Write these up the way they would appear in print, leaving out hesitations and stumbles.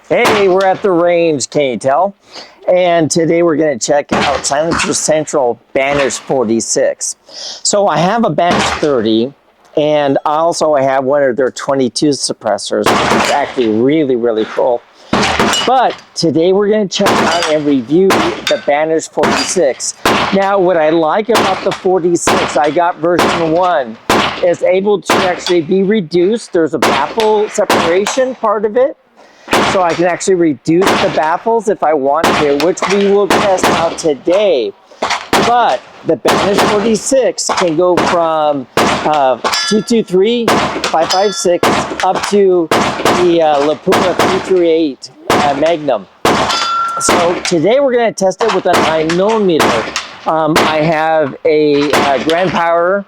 Hey, we're at the range, can you tell? And today we're going to check out Silencer Central Banish 46. So I have a Banish 30, and also I have one of their 22 suppressors, which is actually really cool. But today we're going to check out and review the Banish 46. Now, what I like about the 46, I got version 1, is able to actually be reduced. There's a baffle separation part of it. So I can actually reduce the baffles if I want to, which we will test out today. But the Banish 46 can go from 223, 556 up to the Lupo 338 Magnum. So today we're going to test it with a 9mm. I have a Grand Power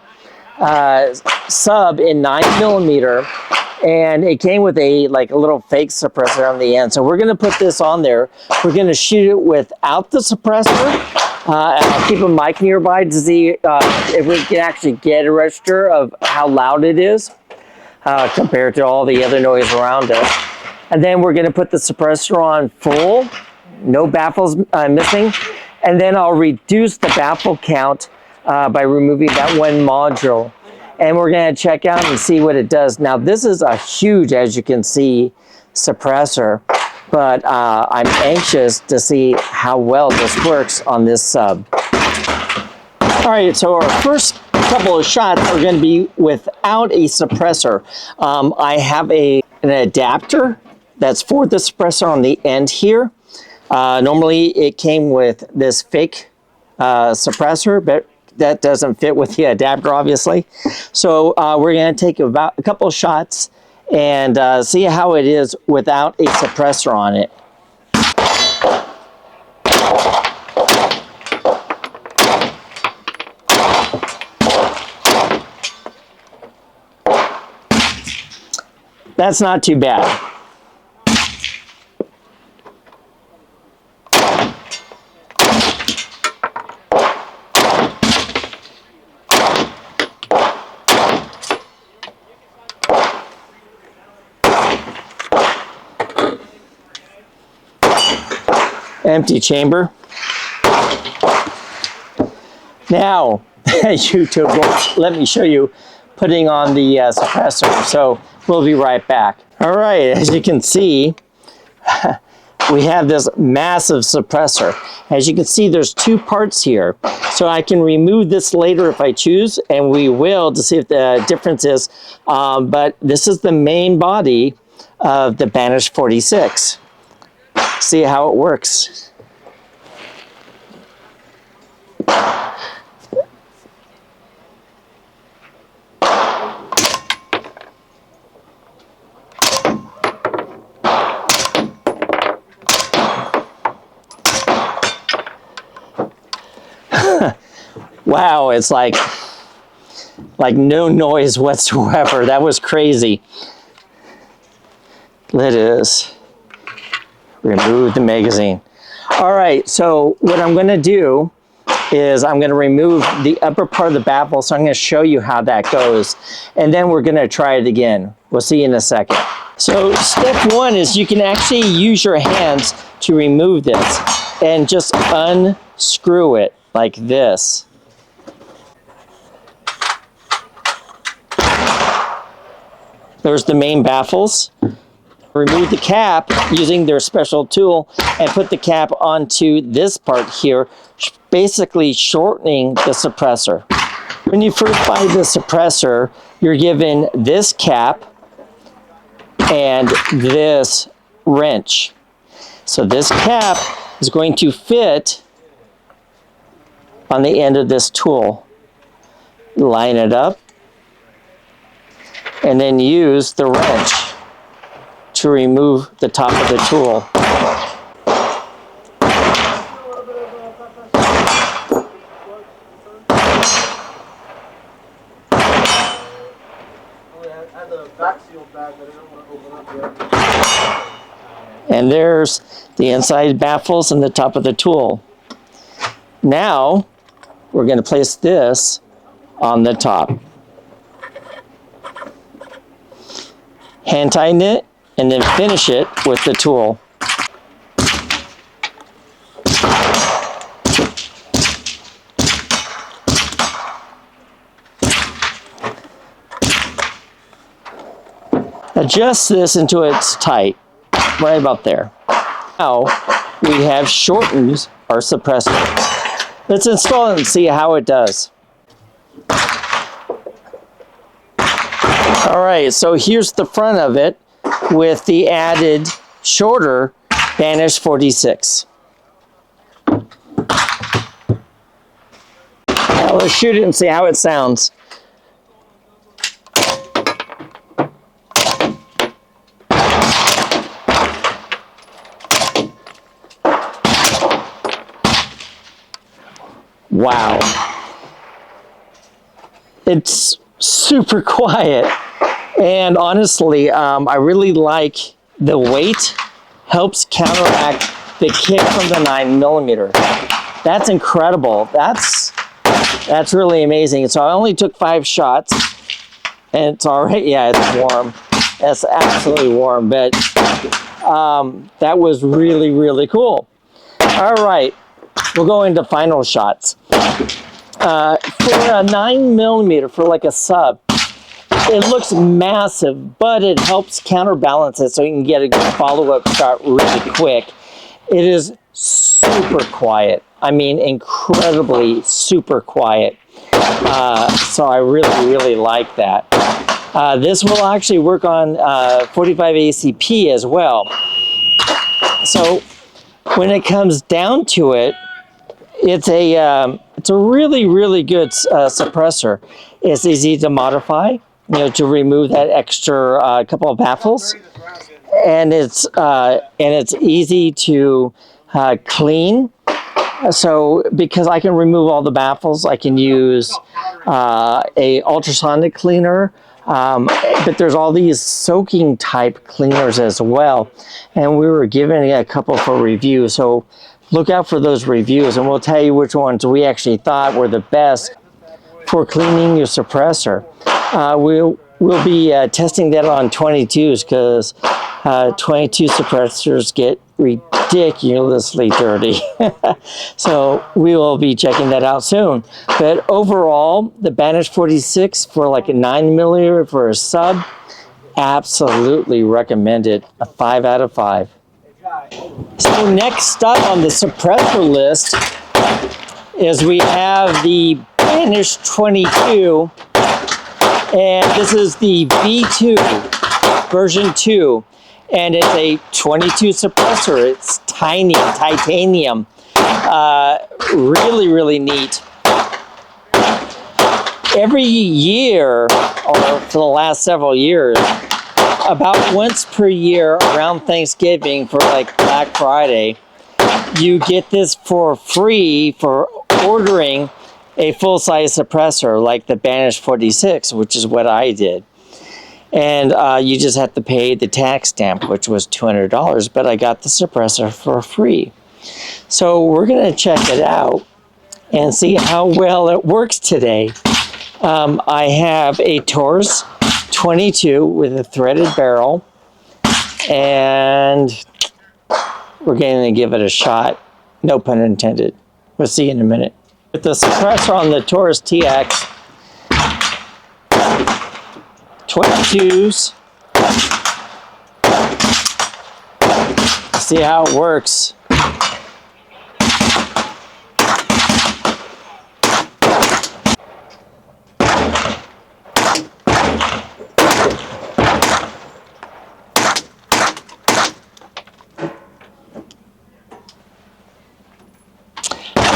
sub in 9mm. And it came with a little fake suppressor on the end. So we're going to put this on there. We're going to shoot it without the suppressor. I'll keep a mic nearby to see if we can actually get a register of how loud it is compared to all the other noise around us. And then we're going to put the suppressor on full, no baffles missing. And then I'll reduce the baffle count by removing that one module. And we're going to check out and see what it does. Now, this is a huge, as you can see, suppressor, but I'm anxious to see how well this works on this sub. All right, so our first couple of shots are going to be without a suppressor. I have an adapter that's for the suppressor on the end here. Normally, it came with this fake suppressor, but that doesn't fit with the adapter, obviously. So we're going to take about a couple of shots and see how it is without a suppressor on it. That's not too bad. Empty chamber. Now, YouTube won't let me show you putting on the suppressor, so we'll be right back. All right, as you can see, we have this massive suppressor. As you can see, there's two parts here, so I can remove this later if I choose, and we will to see if the difference is. But this is the main body of the Banish 46. See how it works. Wow, it's like no noise whatsoever. That was crazy. Let us remove the magazine. All right, so what I'm going to do is I'm going to remove the upper part of the baffle, so I'm going to show you how that goes, and then we're going to try it again. We'll see you in a second. So step one is you can actually use your hands to remove this and just unscrew it like this. There's the main baffles. Remove the cap using their special tool and put the cap onto this part here, basically shortening the suppressor. When you first buy the suppressor, you're given this cap and this wrench. So this cap is going to fit on the end of this tool. Line it up and then use the wrench to remove the top of the tool. And there's the inside baffles and the top of the tool. Now we're going to place this on the top. Hand tighten it and then finish it with the tool. adjust this until it's tight, right about there. Now we have shortened our suppressor. Let's install it and see how it does. All right, so here's the front of it with the added shorter Banish 46. Now let's shoot it and see how it sounds. Wow. It's super quiet. And honestly, I really like the weight. Helps counteract the kick from the 9mm. That's incredible. That's really amazing. So I only took 5 shots. And it's all right. Yeah, it's warm. That's absolutely warm. But that was really, really cool. All right. We'll go into final shots. For a 9mm, for like a sub, it looks massive, but it helps counterbalance it so you can get a good follow-up shot really quick. It is super quiet. I mean, incredibly super quiet. So I really, really like that. This will actually work on 45 ACP as well. So when it comes down to it, it's a really, really good suppressor. It's easy to modify, to remove that extra couple of baffles, and it's easy to clean. So because I can remove all the baffles, I can use a ultrasonic cleaner. But there's all these soaking type cleaners as well, and we were given a couple for review. So look out for those reviews, and we'll tell you which ones we actually thought were the best for cleaning your suppressor. We'll be testing that on 22s because 22 suppressors get ridiculously dirty. So we will be checking that out soon. But overall, the Banish 46 for like a 9mm for a sub, absolutely recommended. A 5 out of 5. So next up on the suppressor list is we have the Banish 22, and this is the V2 version 2, and it's a 22 suppressor. It's tiny, titanium, really, really neat. Every year, or for the last several years, about once per year around Thanksgiving for like Black Friday, you get this for free for ordering a full-size suppressor like the Banish 46, which is what I did. And you just have to pay the tax stamp, which was $200, but I got the suppressor for free. So we're going to check it out and see how well it works today. I have a Taurus 22 with a threaded barrel, and we're going to give it a shot. No pun intended. We'll see in a minute. With the suppressor on the Taurus TX, 22s. See how it works.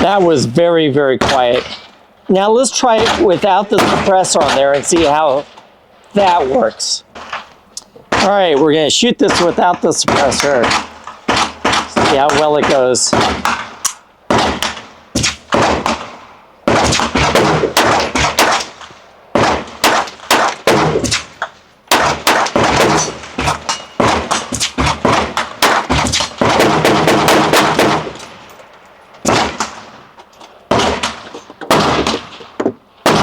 That was very, very quiet. Now let's try it without the suppressor on there and see how that works. All right, we're going to shoot this without the suppressor. See how well it goes.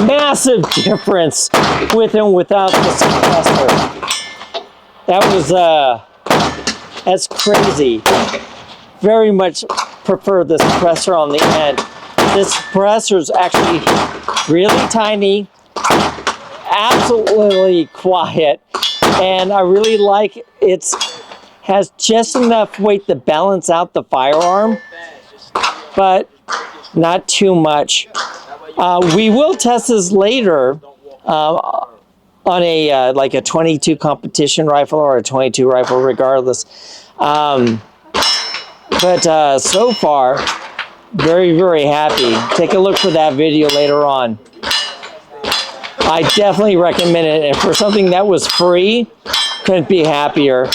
Massive difference with and without the suppressor. That was, that's crazy. Very much prefer the suppressor on the end. This suppressor is actually really tiny, absolutely quiet, and I really like it's has just enough weight to balance out the firearm, but not too much. We will test this later on a like a 22 competition rifle or a 22 rifle, regardless. But so far, very, very happy. Take a look for that video later on. I definitely recommend it, and for something that was free, couldn't be happier.